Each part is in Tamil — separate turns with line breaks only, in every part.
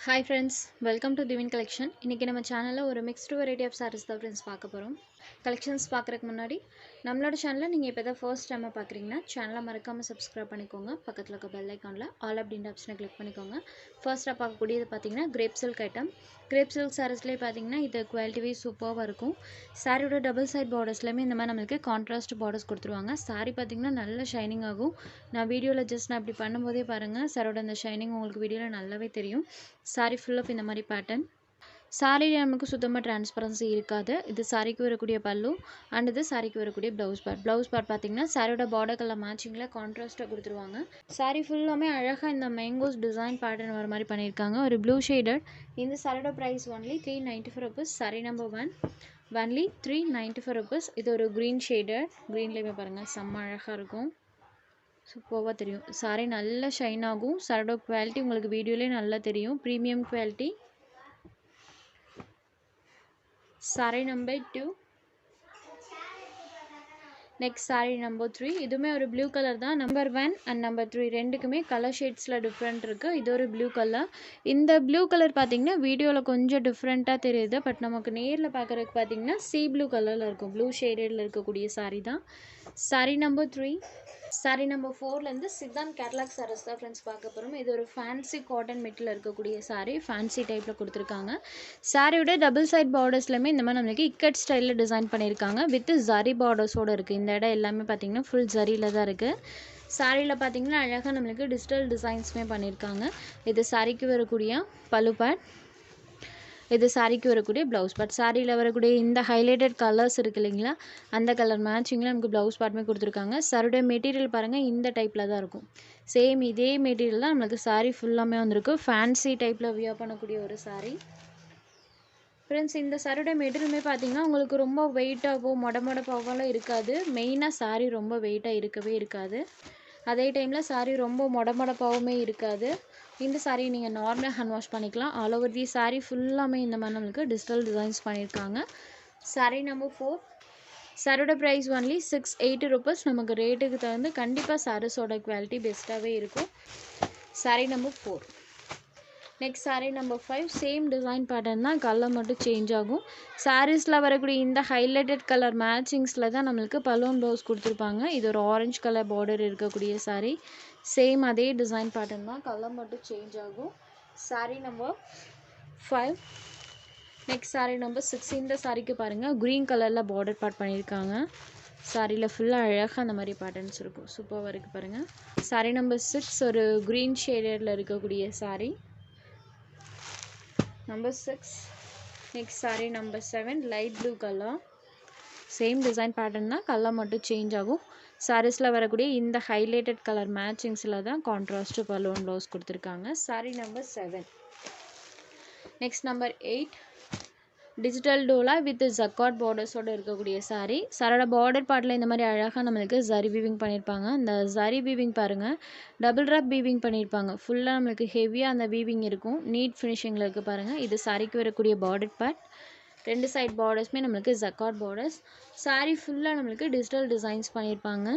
Hi friends, welcome to Divine Collection. இன்னைக்கு நம்ம சேனல்ல ஒரு mixed variety of sarees தான் friends பார்க்க போறோம். Collections பார்க்கறதுக்கு முன்னாடி நம்மளோட சேனலை நீங்க இப்போதான் ஃபர்ஸ்ட் டைமா பார்க்குறீங்கன்னா சேனலை மறக்காம சப்ஸ்கிரைப் பண்ணிக்கோங்க. பக்கத்துல இருக்க பெல் ஐகான்ல ஆல் அப்படின்ற ஆப்ஷனை கிளிக் பண்ணிக்கோங்க. ஃபர்ஸ்டா பார்க்கக்கூடியது பார்த்தீங்கன்னா crepe silk item. Crepe silk சாரீஸ்லேயே பார்த்தீங்கன்னா இது குவாலிட்டிவே சூப்பராக இருக்கும். சாரியோட டபுள் சைட் பார்டர்ஸ்லையுமே இந்த மாதிரி நம்மளுக்கு கான்ட்ராஸ்ட் பார்டர்ஸ் கொடுத்துருவாங்க. சாரி பார்த்தீங்கன்னா நல்ல ஷைனிங் ஆகும். நான் வீடியோவில் ஜஸ்ட் நான் இப்படி பண்ணும்போதே பாருங்கள் சாரோட அந்த ஷைனிங் உங்களுக்கு வீடியோவில் நல்லாவே தெரியும். சாரி ஃபுல் ஆஃப் இந்த மாதிரி பேட்டர்ன். சாரியில் நமக்கு சுத்தமாக டிரான்ஸ்பரன்சி இருக்காது. இது சாரிக்கு வரக்கூடிய பல்லு அண்ட் இது சாரிக்கு வரக்கூடிய ப்ளவுஸ் பார்ட். ப்ளவுஸ் பார்ட் பார்த்தீங்கன்னா சாரியோட பார்டர் கலர் மேட்சிங்கில் கான்ட்ராஸ்ட்டாக கொடுத்துருவாங்க. சாரி ஃபுல்லாமே அழகாக இந்த மேங்கோஸ் டிசைன் பேட்டர்ன் வர மாதிரி பண்ணியிருக்காங்க. ஒரு ப்ளூ ஷேடட். இந்த சாரியோட price only 394 rupees. Sari number 1 only 394 rupees. இது ஒரு க்ரீன் ஷேடட். க்ரீன்லேயுமே பாருங்கள் செம்ம அழகாக இருக்கும். சூப்பராக தெரியும். சாரி நல்லா ஷைன் ஆகும். சாரியோட குவாலிட்டி உங்களுக்கு வீடியோலேயே நல்லா தெரியும். Premium quality. Sorry number 2. Next sorry number 3. இதுவுமே ஒரு ப்ளூ கலர் தான். நம்பர் 1 அண்ட் நம்பர் 3 ரெண்டுக்குமே கலர் ஷேட்ஸில் டிஃப்ரெண்ட் இருக்குது. இது ஒரு ப்ளூ கலர். இந்த ப்ளூ கலர் பார்த்தீங்கன்னா வீடியோவில் கொஞ்சம் டிஃப்ரெண்ட்டாக தெரியுது. பட் நமக்கு நேரில் பார்க்குறதுக்கு பார்த்தீங்கன்னா சீ ப்ளூ கலரில் இருக்கும். ப்ளூ ஷேடடில் இருக்கக்கூடிய சாரி தான். சாரி நம்பர் 3. சாரி நம்பர் 4லேருந்து சித்தான் கேட்லாக் சாரீஸ் தான் ஃப்ரெண்ட்ஸ் பார்க்க போகிறோம். இது ஒரு ஃபேன்சி காட்டன் மெட்டீரியல் இருக்கக்கூடிய சாரீ. ஃபேன்சி டைப்பில் கொடுத்துருக்காங்க. சாரியோட டபுள் சைட் பார்டர்ஸ்லையுமே இந்த மாதிரி நம்மளுக்கு இக்கட் ஸ்டைலில் டிசைன் பண்ணியிருக்காங்க. வித் ஜரி பார்டர்ஸோடு இருக்குது. இந்த இடம் எல்லாமே பார்த்தீங்கன்னா ஃபுல் ஜரியில் தான் இருக்குது. சாரியில் பார்த்தீங்கன்னா அழகாக நம்மளுக்கு டிஜிட்டல் டிசைன்ஸுமே பண்ணியிருக்காங்க. இது சாரிக்கு வரக்கூடிய பல்லு பார்ட். இது சாரிக்கு வரக்கூடிய ப்ளவுஸ் பார்ட். சாரியில் வரக்கூடிய இந்த ஹைலைட்டட் கலர்ஸ் இருக்குது இல்லைங்களா, அந்த கலர் மேட்சிங்கில் நமக்கு ப்ளவுஸ் பார்ட்டுமே கொடுத்துருக்காங்க. சாரியோட மெட்டீரியல் பாருங்கள் இந்த டைப்பில் தான் இருக்கும். சேம் இதே மெட்டீரியல் தான் நம்மளுக்கு சாரி ஃபுல்லாமே வந்திருக்கு. ஃபேன்சி டைப்பில் வியர் பண்ணக்கூடிய ஒரு சாரி. ஃப்ரெண்ட்ஸ் இந்த சாரியோட மெட்டீரியலுமே பார்த்தீங்கன்னா உங்களுக்கு ரொம்ப வெயிட்டாகவோ மொடமொடப்பாகலாம் இருக்காது. மெயினாக சாரி ரொம்ப வெயிட்டாக இருக்கவே இருக்காது. அதே டைமில் சாரி ரொம்ப மொடமொடப்பாகவுமே இருக்காது. இந்த சாரீ நீங்கள் நார்மலாக ஹேண்ட் வாஷ் பண்ணிக்கலாம். ஆல் ஓவர் தி சாரீ ஃபுல்லாமே இந்த மாதிரி நம்மளுக்கு டிஜிட்டல் டிசைன்ஸ் பண்ணியிருக்காங்க. சாரீ நம்பர் 4. சாரியோட ப்ரைஸ் ஒன்லி 680 ருபீஸ். நமக்கு ரேட்டுக்கு தகுந்து கண்டிப்பாக சாரீஸோட குவாலிட்டி பெஸ்ட்டாகவே இருக்கும். Sari number 4. Next sari number 5. Same design pattern தான், கலர் மட்டும் சேஞ்ச் ஆகும். சாரீஸில் வரக்கூடிய இந்த ஹைலைட்டட் கலர் மேட்சிங்ஸில் தான் நம்மளுக்கு பலூன் ப்ளவுஸ் கொடுத்துருப்பாங்க. இது ஒரு ஆரஞ்சு கலர் பார்டர் இருக்கக்கூடிய சாரீ. சேம் அதே டிசைன் பேட்டர்ன் தான், கலர் மட்டும் சேஞ்ச் ஆகும். Sari number 5. Next sari number 6. இந்த சாரிக்கு பாருங்கள் க்ரீன் கலரில் பார்டர் பார்ட் பண்ணியிருக்காங்க. சாரியில் ஃபுல்லாக அழகாக அந்த மாதிரி பேட்டர்ன்ஸ் இருக்கும். சூப்பராக இருக்குது பாருங்கள். சாரீ நம்பர் 6 ஒரு க்ரீன் ஷேடடில் இருக்கக்கூடிய sari. Number 6. Next sari number 7 light blue colour. Same design pattern தான், கலர் மட்டும் சேஞ்ச் ஆகும். சாரீஸில் வரக்கூடிய இந்த ஹைலைட்டட் கலர் மேட்சிங்ஸில் தான் கான்ட்ராஸ்ட் பலூன் ப்ளவுஸ் கொடுத்துருக்காங்க. Sari number 7. Next number 8. Digital டோலா வித் ஜக்காட் பார்டர்ஸோடு இருக்கக்கூடிய சாரீ. சாரோட பார்டர் பார்ட்டில் இந்த மாதிரி அழகாக நம்மளுக்கு ஜரி வீவிங் பண்ணியிருப்பாங்க. அந்த ஜரி வீவிங் பாருங்கள் டபுள் ட்ராப் வீவிங் பண்ணியிருப்பாங்க. ஃபுல்லாக நம்மளுக்கு ஹெவியாக அந்த வீவிங் இருக்கும். நீட் ஃபினிஷிங்கில் இருக்குது பாருங்கள். இது சாரிக்கு வரக்கூடிய பார்டர் பார்ட். ரெண்டு சைட் பார்டர்ஸுமே நம்மளுக்கு ஜக்காட் பார்டர்ஸ். சாரீ ஃபுல்லாக நம்மளுக்கு டிஜிட்டல் டிசைன்ஸ் பண்ணியிருப்பாங்க.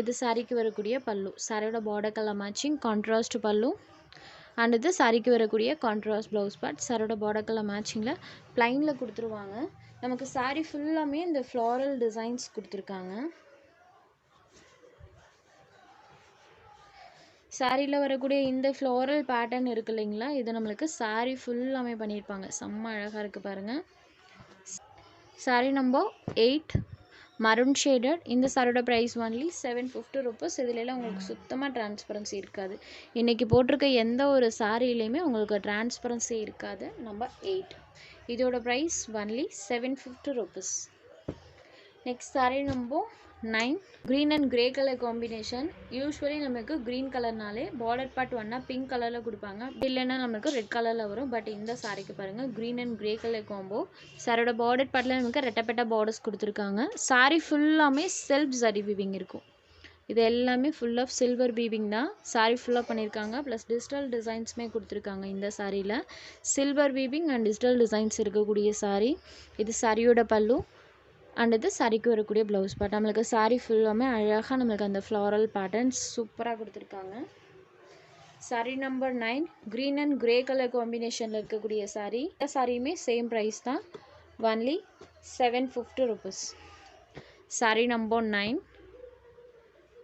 இது சாரிக்கு வரக்கூடிய பல்லு. சாரியோட பார்டர் கலர் மேட்சிங் கான்ட்ராஸ்ட் பல்லு அண்ட் இது சாரிக்கு வரக்கூடிய கான்ட்ராஸ்ட் ப்ளவுஸ் பார்ட். சாரோட பார்டர் கலர் மேட்சிங்கில் ப்ளைனில் கொடுத்துருவாங்க. நமக்கு சாரீ ஃபுல்லாமே இந்த ஃப்ளாரல் டிசைன்ஸ் கொடுத்துருக்காங்க. சாரியில் வரக்கூடிய இந்த ஃப்ளோரல் பேட்டர்ன் இருக்குது இல்லைங்களா, இது நம்மளுக்கு சாரீ ஃபுல்லாமே பண்ணியிருப்பாங்க. செம்ம அழகாக இருக்குது பாருங்கள். Sari number 8 maroon shaded. இந்த சாரியோட ப்ரைஸ் ஒன்லி 750 ருபீஸ். இதிலெல்லாம் உங்களுக்கு சுத்தமாக டிரான்ஸ்பரன்சி இருக்காது. இன்றைக்கி போட்டிருக்க எந்த ஒரு சாரிலையுமே உங்களுக்கு டிரான்ஸ்பரன்சி இருக்காது. நம்பர் 8. இதோட price only 750 rupees. Next sari number 9. Green and grey colour combination. Usually நமக்கு க்ரீன் கலர்னாலே பார்டர் பார்ட் ஒன்றா பிங்க் கலரில் கொடுப்பாங்க, இல்லைன்னா நமக்கு ரெட் கலரில் வரும். பட் இந்த சாரிக்கு பாருங்கள் green and grey colour combo. சாரோட பார்டர் பார்ட்டில் நமக்கு ரெட்டப்பட்ட பார்டர்ஸ் கொடுத்துருக்காங்க. சாரி ஃபுல்லாமே செல்ஃப் ஜரி வீவிங் இருக்கும். இது எல்லாமே ஃபுல் ஆஃப் சில்வர் வீவிங் தான். சாரி ஃபுல்லாக பண்ணியிருக்காங்க. ப்ளஸ் டிஜிட்டல் டிசைன்ஸுமே கொடுத்துருக்காங்க. இந்த சாரியில் silver weaving and digital designs இருக்கக்கூடிய சாரி. இது சாரியோட பல்லு அண்ட் இது சாரிக்கு வரக்கூடிய ப்ளவுஸ் பார்ட். நம்மளுக்கு சாரி ஃபுல்லாமே அழகாக நம்மளுக்கு அந்த ஃப்ளாரல் பேட்டர்ன்ஸ் சூப்பராக கொடுத்துருக்காங்க. saree number 9 green and grey color combinationல இருக்கக்கூடிய saree. இந்த சாரியுமே சேம் price தான், only 750 rupees. saree number 9.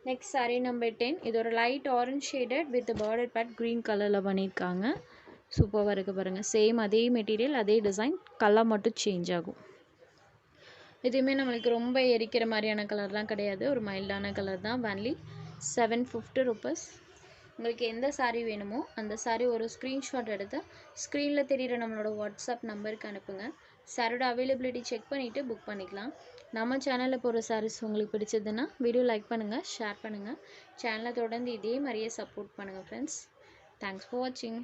next saree number 10. இது ஒரு light orange shaded with border part green colorல பண்ணிருக்காங்க. சூப்பராக இருக்கு பாருங்க. சேம் அதே மெட்டீரியல் அதே டிசைன், கலர் மட்டும் சேஞ்ச் ஆகும். இதுவுமே நம்மளுக்கு ரொம்ப எரிக்கிற மாதிரியான கலர்லாம் கிடையாது, ஒரு மைல்டான கலர் தான். only 750 rupees. உங்களுக்கு எந்த saree வேணுமோ அந்த saree ஒரு ஸ்க்ரீன்ஷாட் எடுத்து ஸ்க்ரீனில் தெரிகிற நம்மளோட வாட்ஸ்அப் நம்பருக்கு அனுப்புங்க. சாரியோட அவைலபிலிட்டி செக் பண்ணிவிட்டு புக் பண்ணிக்கலாம். நம்ம சேனலில் போகிற sarees உங்களுக்கு பிடிச்சதுன்னா வீடியோ லைக் பண்ணுங்கள், ஷேர் பண்ணுங்கள். சேனலை தொடர்ந்து இதே மாதிரியே சப்போர்ட் பண்ணுங்கள் ஃப்ரெண்ட்ஸ். தேங்க்ஸ் ஃபார் வாட்சிங்.